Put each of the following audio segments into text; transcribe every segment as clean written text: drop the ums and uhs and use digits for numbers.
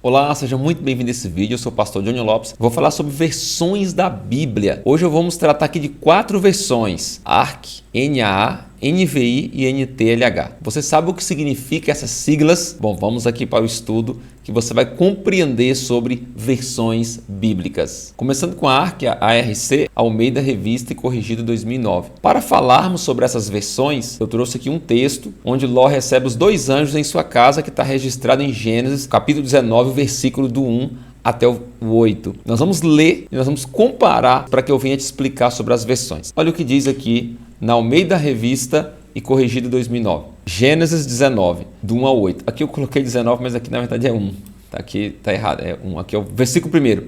Olá, seja muito bem-vindo a esse vídeo. Eu sou o pastor Johnny Lopes. Vou falar sobre versões da Bíblia. Hoje vamos tratar aqui de 4 versões: ARC, NAA, NVI e NTLH. Você sabe o que significa essas siglas? Bom, vamos aqui para o estudo que você vai compreender sobre versões bíblicas. Começando com a ARC, a ARC, Almeida Revista e Corrigida 2009. Para falarmos sobre essas versões, eu trouxe aqui um texto onde Ló recebe os 2 anjos em sua casa, que está registrado em Gênesis, capítulo 19, versículo do 1 até o 8. Nós vamos ler e nós vamos comparar para que eu venha te explicar sobre as versões. Olha o que diz aqui na Almeida Revista e Corrigida 2009. Gênesis 19, do 1 ao 8. Aqui eu coloquei 19, mas aqui na verdade é 1. Aqui está errado, é 1. Aqui é o versículo 1.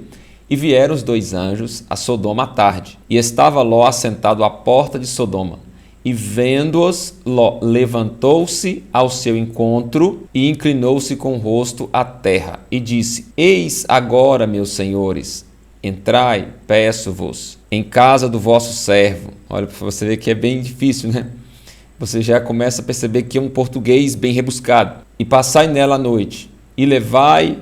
E vieram os 2 anjos a Sodoma à tarde, e estava Ló assentado à porta de Sodoma. E vendo-os, Ló levantou-se ao seu encontro e inclinou-se com o rosto à terra e disse: Eis agora, meus senhores, entrai, peço-vos, em casa do vosso servo. Olha, para você ver que é bem difícil, né? Você já começa a perceber que é um português bem rebuscado. E passai nela a noite, e levai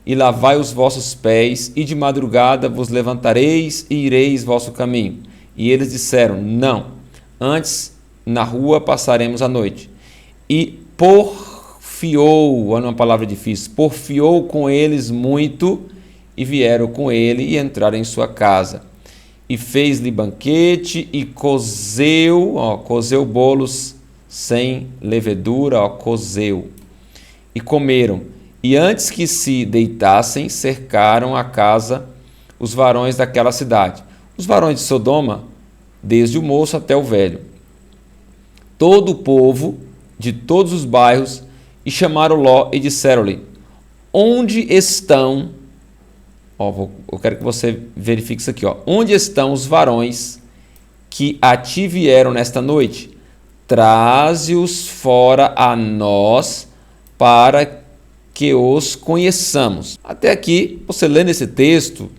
e lavai os vossos pés, e de madrugada vos levantareis e ireis vosso caminho. E eles disseram: Não. Antes, na rua passaremos a noite. E porfiou, olha uma palavra difícil, porfiou com eles muito, e vieram com ele e entraram em sua casa. E fez-lhe banquete e cozeu bolos sem levedura, cozeu. E comeram. E antes que se deitassem, cercaram a casa os varões daquela cidade. Os varões de Sodoma, desde o moço até o velho, todo o povo de todos os bairros, e chamaram Ló e disseram-lhe: Onde estão, eu quero que você verifique isso aqui, onde estão os varões que a ti vieram nesta noite? Traze-os fora a nós, para que os conheçamos. Até aqui, você lendo esse texto,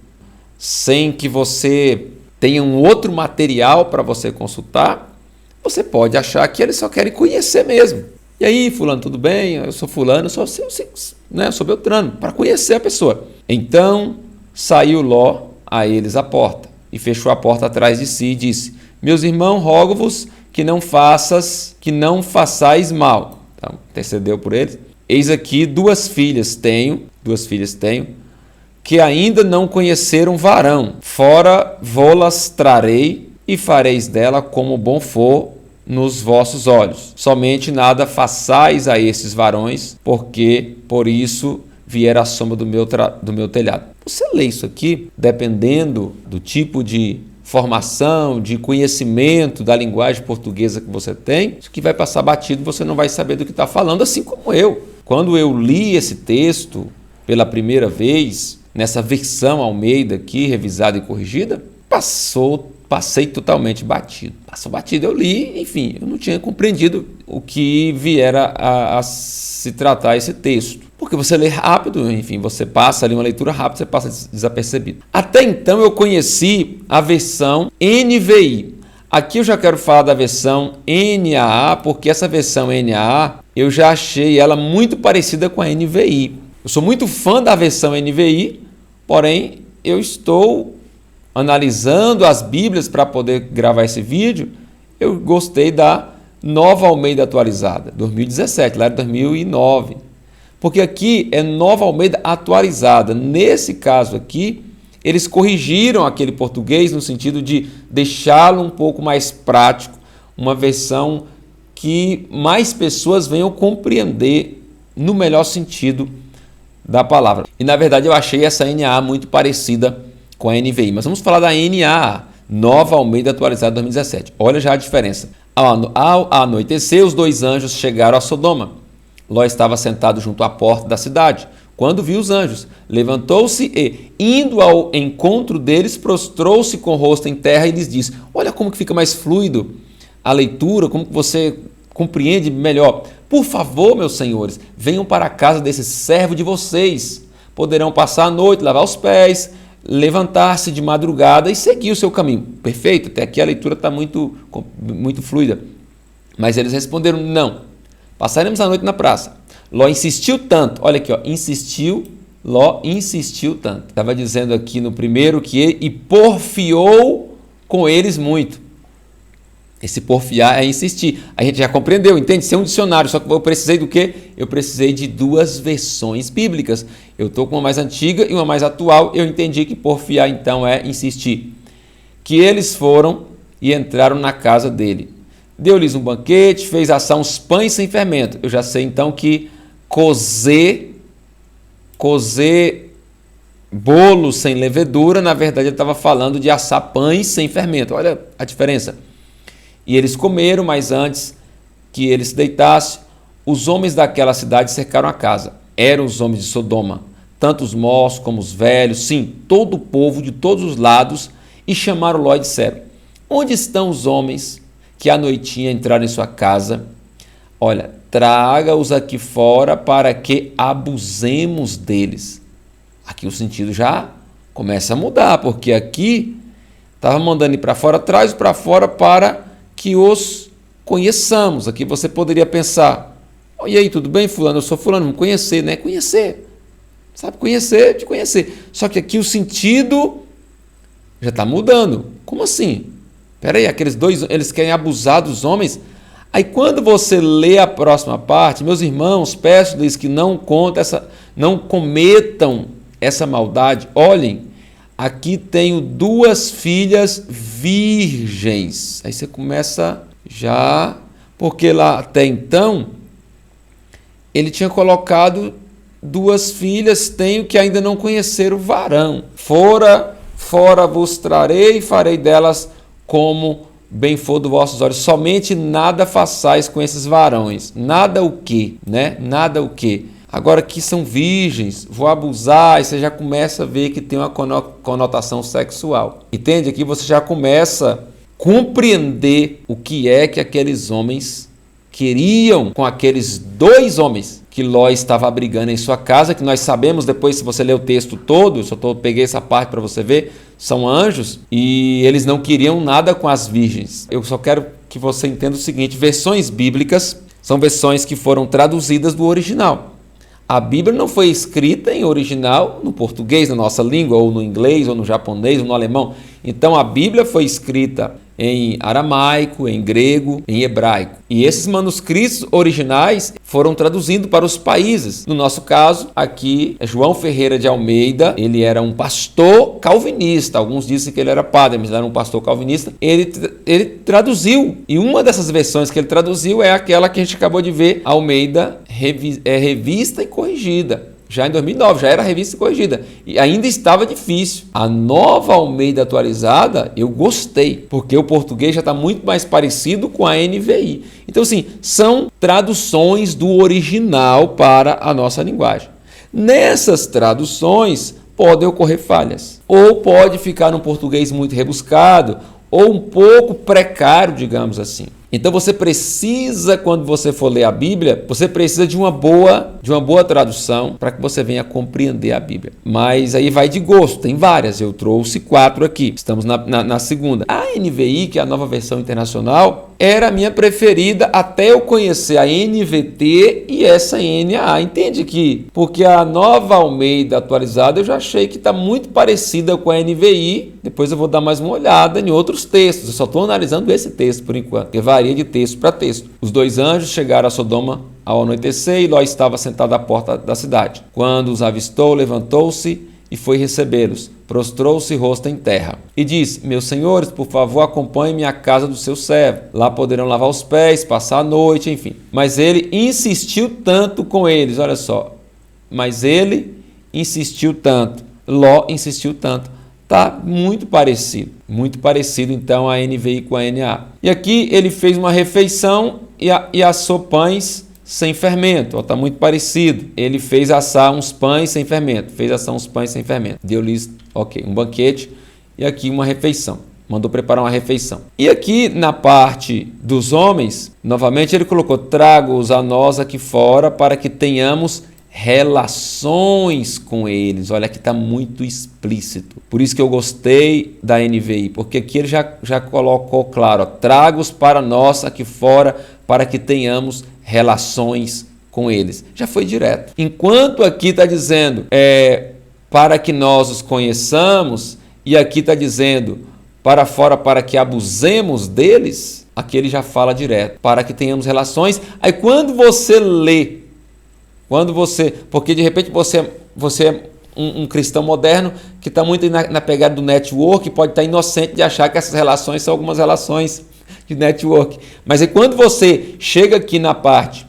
sem que você tenha um outro material para você consultar, você pode achar que eles só querem conhecer mesmo. E aí, fulano, tudo bem? Eu sou fulano, eu sou Beltrano, para conhecer a pessoa. Então saiu Ló a eles à porta, e fechou a porta atrás de si, e disse: Meus irmãos, rogo-vos que não façais mal. Então, intercedeu por eles. Eis aqui 2 filhas tenho, que ainda não conheceram varão. Fora vô-las trarei, e fareis dela como bom for nos vossos olhos. Somente nada façais a esses varões, porque por isso viera a sombra do meu telhado. Você lê isso aqui, dependendo do tipo de formação, de conhecimento da linguagem portuguesa que você tem, isso que vai passar batido, você não vai saber do que está falando, assim como eu. Quando eu li esse texto pela primeira vez, nessa versão Almeida aqui, revisada e corrigida, passei totalmente batido. Passou batido, eu li, enfim, eu não tinha compreendido o que viera a se tratar esse texto. Porque você lê rápido, enfim, você passa ali uma leitura rápida, você passa desapercebido. Até então eu conheci a versão NVI. Aqui eu já quero falar da versão NAA, porque essa versão NAA eu já achei ela muito parecida com a NVI. Eu sou muito fã da versão NVI, porém eu estou analisando as Bíblias para poder gravar esse vídeo. Eu gostei da Nova Almeida Atualizada, 2017, lá era 2009. Porque aqui é Nova Almeida Atualizada. Nesse caso aqui, eles corrigiram aquele português no sentido de deixá-lo um pouco mais prático, uma versão que mais pessoas venham compreender no melhor sentido da palavra. E na verdade eu achei essa NAA muito parecida com a NVI. Mas vamos falar da NAA, Nova Almeida Atualizada 2017. Olha já a diferença. Ao anoitecer, os 2 anjos chegaram a Sodoma. Ló estava sentado junto à porta da cidade, quando viu os anjos. Levantou-se e, indo ao encontro deles, prostrou-se com o rosto em terra e lhes disse: Olha como que fica mais fluido a leitura, como que você compreende melhor. Por favor, meus senhores, venham para a casa desse servo de vocês. Poderão passar a noite, lavar os pés, levantar-se de madrugada e seguir o seu caminho. Perfeito? Até aqui a leitura está muito fluida. Mas eles responderam: Não. Passaremos a noite na praça. Ló insistiu tanto, olha aqui, insistiu Ló insistiu tanto. Estava dizendo aqui no primeiro que ele porfiou com eles muito. Esse porfiar é insistir. A gente já compreendeu, entende? Isso é um dicionário, só que eu precisei do quê? Eu precisei de duas versões bíblicas. Eu estou com uma mais antiga e uma mais atual. Eu entendi que porfiar, então, é insistir. Que eles foram e entraram na casa dele. Deu-lhes um banquete, fez assar uns pães sem fermento. Eu já sei, então, que cozer bolo sem levedura, na verdade, ele estava falando de assar pães sem fermento. Olha a diferença. E eles comeram, mas antes que ele se deitasse, os homens daquela cidade cercaram a casa. Eram os homens de Sodoma, tanto os moços como os velhos, sim, todo o povo de todos os lados, e chamaram Ló e disseram: onde estão os homens que à noitinha entraram em sua casa? Olha, traga-os aqui fora para que abusemos deles. Aqui o sentido já começa a mudar, porque aqui estava mandando ir para fora, traz para fora para que os conheçamos. Aqui você poderia pensar: oh, e aí, tudo bem, fulano? Eu sou fulano, vamos conhecer, né? Conhecer, sabe, conhecer, te conhecer. Só que aqui o sentido já está mudando. Como assim? Espera aí, aqueles dois, eles querem abusar dos homens? Aí quando você lê a próxima parte, meus irmãos, peço-lhes que não cometam essa maldade. Olhem, aqui tenho 2 filhas virgens. Aí você começa já, porque lá até então ele tinha colocado 2 filhas, tenho que ainda não conhecer o varão. Fora vos trarei e farei delas como bem for dos vossos olhos. Somente nada façais com esses varões. Nada o quê, né? Nada o quê. Agora aqui são virgens, vou abusar, e você já começa a ver que tem uma conotação sexual. Entende? Aqui você já começa a compreender o que é que aqueles homens queriam com aqueles 2 homens que Ló estava abrigando em sua casa, que nós sabemos depois, se você ler o texto todo, eu só peguei essa parte para você ver, são anjos, e eles não queriam nada com as virgens. Eu só quero que você entenda o seguinte: versões bíblicas são versões que foram traduzidas do original. A Bíblia não foi escrita em original no português, na nossa língua, ou no inglês, ou no japonês, ou no alemão. Então a Bíblia foi escrita em aramaico, em grego, em hebraico. E esses manuscritos originais foram traduzidos para os países. No nosso caso, aqui é João Ferreira de Almeida. Ele era um pastor calvinista. Alguns dizem que ele era padre, mas ele era um pastor calvinista. Ele traduziu. E uma dessas versões que ele traduziu é aquela que a gente acabou de ver, Almeida, revista e corrigida. Já em 2009, já era revista corrigida. E ainda estava difícil. A nova Almeida atualizada, eu gostei, porque o português já está muito mais parecido com a NVI. Então, assim, são traduções do original para a nossa linguagem. Nessas traduções, podem ocorrer falhas. Ou pode ficar um português muito rebuscado, ou um pouco precário, digamos assim. Então você precisa, quando você for ler a Bíblia, você precisa de uma boa tradução para que você venha compreender a Bíblia. Mas aí vai de gosto, tem várias, eu trouxe 4 aqui, estamos na segunda. A NVI, que é a nova versão internacional, era a minha preferida até eu conhecer a NVT e essa NAA. Entende que? Porque a nova Almeida atualizada eu já achei que está muito parecida com a NVI, depois eu vou dar mais uma olhada em outros textos, eu só estou analisando esse texto por enquanto, porque varia de texto para texto. Os 2 anjos chegaram a Sodoma ao anoitecer e Ló estava sentado à porta da cidade. Quando os avistou, levantou-se e foi recebê-los. Prostrou-se rosto em terra. E disse: meus senhores, por favor, acompanhem-me à casa do seu servo. Lá poderão lavar os pés, passar a noite, enfim. Mas ele insistiu tanto com eles, olha só. Mas ele insistiu tanto. Ló insistiu tanto. Está muito parecido então a NVI com a NA. E aqui ele fez uma refeição e assou pães sem fermento. Está muito parecido. Ele fez assar uns pães sem fermento. Deu-lhes, um banquete e aqui uma refeição. Mandou preparar uma refeição. E aqui na parte dos homens, novamente ele colocou: trago-os a nós aqui fora para que tenhamos relações com eles. Olha, aqui está muito explícito. Por isso que eu gostei da NVI, porque aqui ele já colocou claro: traga-os para nós aqui fora para que tenhamos relações com eles. Já foi direto. Enquanto aqui está dizendo para que nós os conheçamos, e aqui está dizendo para fora para que abusemos deles, aqui ele já fala direto, para que tenhamos relações. Aí quando você lê, porque de repente você é um cristão moderno que está muito na pegada do network, pode estar inocente de achar que essas relações são algumas relações de network. Mas aí quando você chega aqui na parte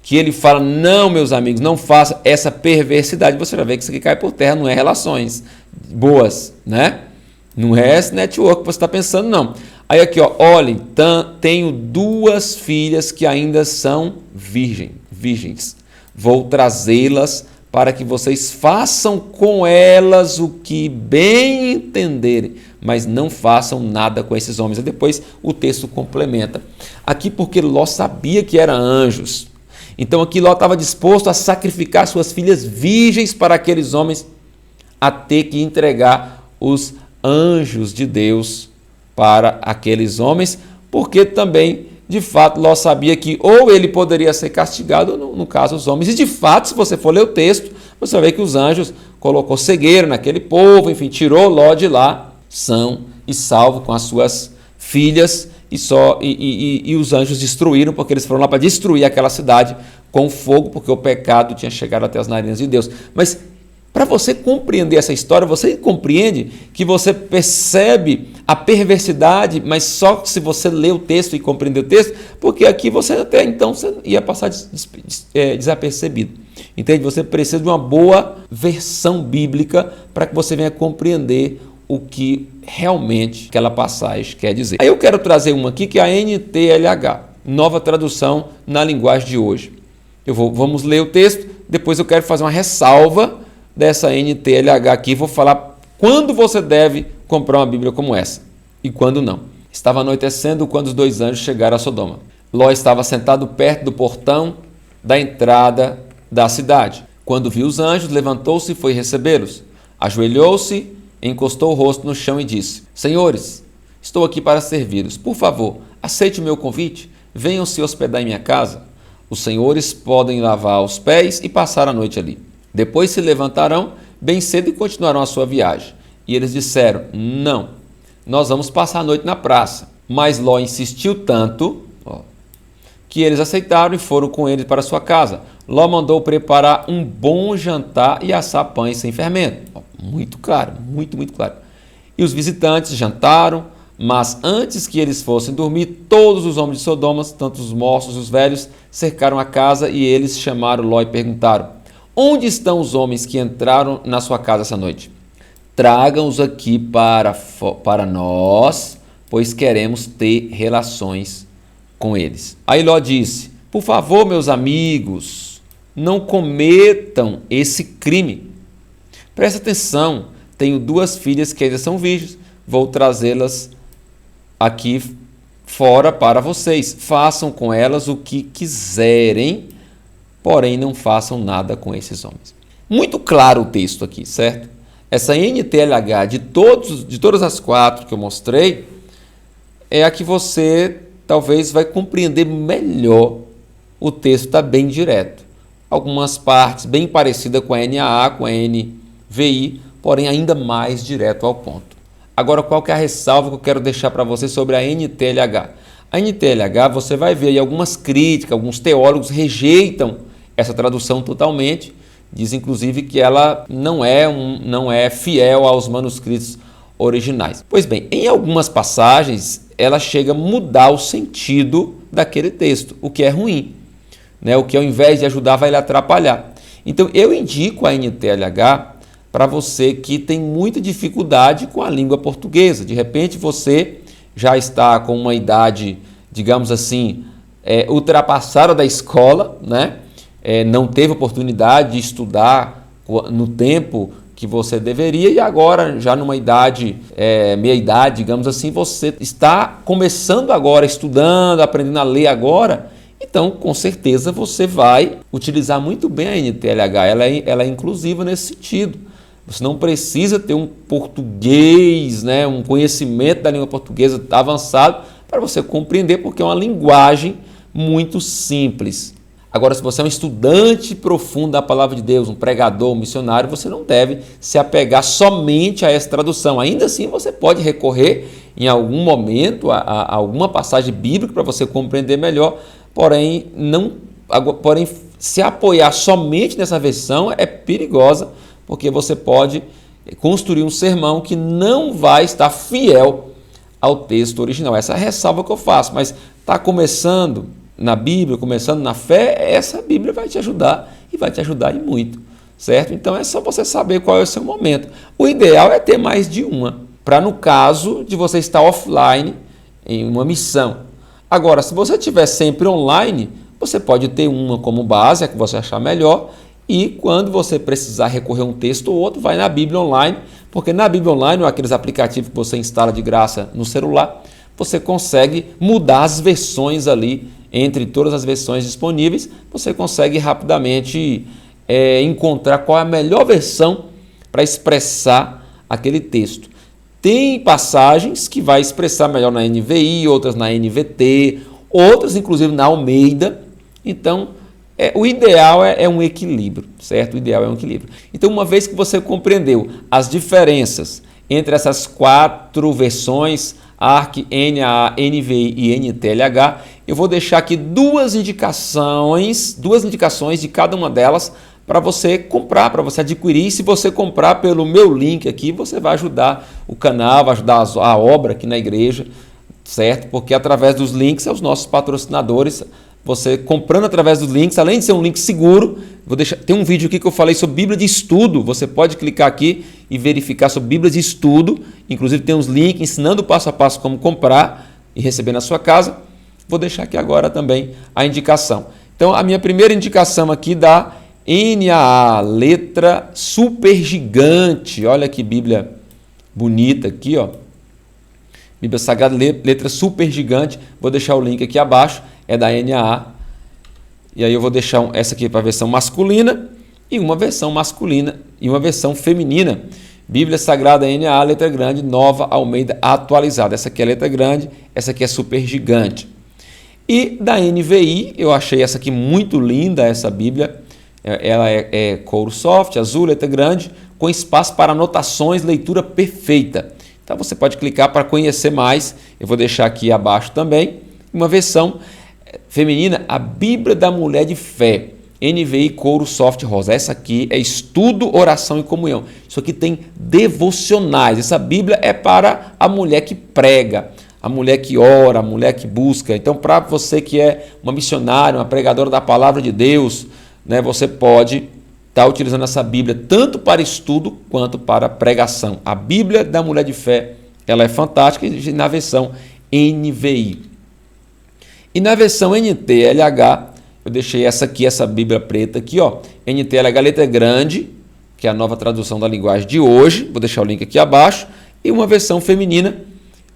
que ele fala, não, meus amigos, não faça essa perversidade, você vai ver que isso aqui cai por terra, não é relações boas, né? Não é esse network que você está pensando, não. Aí aqui, ó, olhem, tenho 2 filhas que ainda são virgens. Vou trazê-las para que vocês façam com elas o que bem entenderem, mas não façam nada com esses homens. E depois o texto complementa. Aqui porque Ló sabia que eram anjos. Então aqui Ló estava disposto a sacrificar suas filhas virgens para aqueles homens, a ter que entregar os anjos de Deus para aqueles homens, porque também, de fato, Ló sabia que ou ele poderia ser castigado, ou no caso os homens. E de fato, se você for ler o texto, você vai ver que os anjos colocou cegueira naquele povo, enfim, tirou Ló de lá, são e salvo com as suas filhas, e os anjos destruíram, porque eles foram lá para destruir aquela cidade com fogo, porque o pecado tinha chegado até as narinas de Deus. Mas para você compreender essa história, você compreende que você percebe a perversidade, mas só se você ler o texto e compreender o texto, porque aqui você até então você ia passar desapercebido. Entende? Você precisa de uma boa versão bíblica para que você venha compreender o que realmente aquela passagem quer dizer. Aí eu quero trazer uma aqui que é a NTLH, nova tradução na linguagem de hoje. Vamos ler o texto, depois eu quero fazer uma ressalva dessa NTLH aqui, vou falar quando você deve comprar uma Bíblia como essa e quando não. Estava anoitecendo quando os 2 anjos chegaram a Sodoma. Ló estava sentado perto do portão da entrada da cidade. Quando viu os anjos, levantou-se e foi recebê-los. Ajoelhou-se, encostou o rosto no chão e disse: Senhores, estou aqui para servi-los. Por favor, aceite o meu convite. Venham se hospedar em minha casa. Os senhores podem lavar os pés e passar a noite ali. Depois se levantarão bem cedo e continuarão a sua viagem. E eles disseram: Não, nós vamos passar a noite na praça. Mas Ló insistiu tanto que eles aceitaram e foram com ele para sua casa. Ló mandou preparar um bom jantar e assar pães sem fermento. Muito claro, muito claro. E os visitantes jantaram, mas antes que eles fossem dormir, todos os homens de Sodoma, tanto os moços e os velhos, cercaram a casa e eles chamaram Ló e perguntaram: Onde estão os homens que entraram na sua casa essa noite? Tragam-os aqui para nós, pois queremos ter relações com eles. Aí Ló disse: Por favor, meus amigos, não cometam esse crime. Presta atenção, tenho 2 filhas que ainda são virgens, vou trazê-las aqui fora para vocês. Façam com elas o que quiserem, porém não façam nada com esses homens. Muito claro o texto aqui, certo? Essa NTLH de todas as 4 que eu mostrei é a que você talvez vai compreender melhor. O texto está bem direto. Algumas partes bem parecidas com a NAA, com a NVI, porém ainda mais direto ao ponto. Agora, qual que é a ressalva que eu quero deixar para você sobre a NTLH? A NTLH, você vai ver aí algumas críticas, alguns teólogos rejeitam essa tradução totalmente, diz inclusive que ela não é fiel aos manuscritos originais. Pois bem, em algumas passagens ela chega a mudar o sentido daquele texto, o que é ruim, né? O que ao invés de ajudar vai lhe atrapalhar. Então eu indico a NTLH para você que tem muita dificuldade com a língua portuguesa. De repente você já está com uma idade, digamos assim, ultrapassada da escola, né? Não teve oportunidade de estudar no tempo que você deveria e agora, já numa idade, meia idade, digamos assim, você está começando agora, estudando, aprendendo a ler agora, então com certeza você vai utilizar muito bem a NTLH, ela é inclusiva nesse sentido. Você não precisa ter um português, né, um conhecimento da língua portuguesa avançado para você compreender, porque é uma linguagem muito simples. Agora, se você é um estudante profundo da palavra de Deus, um pregador, um missionário, você não deve se apegar somente a essa tradução. Ainda assim, você pode recorrer em algum momento a alguma passagem bíblica para você compreender melhor, porém, se apoiar somente nessa versão é perigosa, porque você pode construir um sermão que não vai estar fiel ao texto original. Essa é a ressalva que eu faço, mas está começando na Bíblia, começando na fé, essa Bíblia vai te ajudar e vai te ajudar e muito, certo? Então é só você saber qual é o seu momento. O ideal é ter mais de uma, para no caso de você estar offline em uma missão. Agora, se você estiver sempre online, você pode ter uma como base, a que você achar melhor, e quando você precisar recorrer a um texto ou outro, vai na Bíblia Online, porque na Bíblia Online, ou aqueles aplicativos que você instala de graça no celular, você consegue mudar as versões ali, entre todas as versões disponíveis, você consegue rapidamente encontrar qual é a melhor versão para expressar aquele texto. Tem passagens que vai expressar melhor na NVI, outras na NVT, outras inclusive na Almeida. Então, o ideal é um equilíbrio, certo? O ideal é um equilíbrio. Então, uma vez que você compreendeu as diferenças entre essas 4 versões, ARC, NAA, NVI e NTLH, eu vou deixar aqui duas indicações de cada uma delas para você comprar, para você adquirir. E se você comprar pelo meu link aqui, você vai ajudar o canal, vai ajudar a obra aqui na igreja, certo? Porque através dos links, são os nossos patrocinadores. Você comprando através dos links, além de ser um link seguro, tem um vídeo aqui que eu falei sobre Bíblia de estudo. Você pode clicar aqui e verificar sobre Bíblia de estudo. Inclusive tem uns links ensinando passo a passo como comprar e receber na sua casa. Vou deixar aqui agora também a indicação. Então, a minha primeira indicação aqui da NAA, letra super gigante. Olha que Bíblia bonita aqui, ó. Bíblia Sagrada, letra super gigante. Vou deixar o link aqui abaixo. É da NAA. E aí eu vou deixar essa aqui para a versão masculina e uma versão masculina e uma versão feminina. Bíblia Sagrada NAA, letra grande, Nova Almeida atualizada. Essa aqui é a letra grande, essa aqui é super gigante. E da NVI, eu achei essa aqui muito linda, essa Bíblia. Ela é couro soft, azul, letra grande, com espaço para anotações, leitura perfeita. Então você pode clicar para conhecer mais. Eu vou deixar aqui abaixo também uma versão feminina, a Bíblia da Mulher de Fé, NVI couro soft rosa. Essa aqui é estudo, oração e comunhão. Isso aqui tem devocionais. Essa Bíblia é para a mulher que prega, a mulher que ora, a mulher que busca. Então, para você que é uma missionária, uma pregadora da palavra de Deus, né, você pode estar utilizando essa Bíblia tanto para estudo quanto para pregação. A Bíblia da Mulher de Fé, ela é fantástica na versão NVI. E na versão NTLH, eu deixei essa Bíblia preta aqui, ó, NTLH letra grande, que é a nova tradução da linguagem de hoje, vou deixar o link aqui abaixo, e uma versão feminina,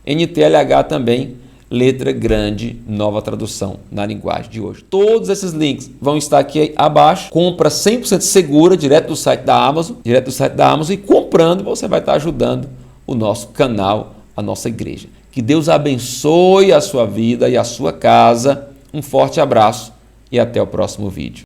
NTLH também, letra grande, nova tradução na linguagem de hoje. Todos esses links vão estar aqui abaixo. Compra 100% segura, direto do site da Amazon, e comprando você vai estar ajudando o nosso canal, a nossa igreja. Que Deus abençoe a sua vida e a sua casa. Um forte abraço e até o próximo vídeo.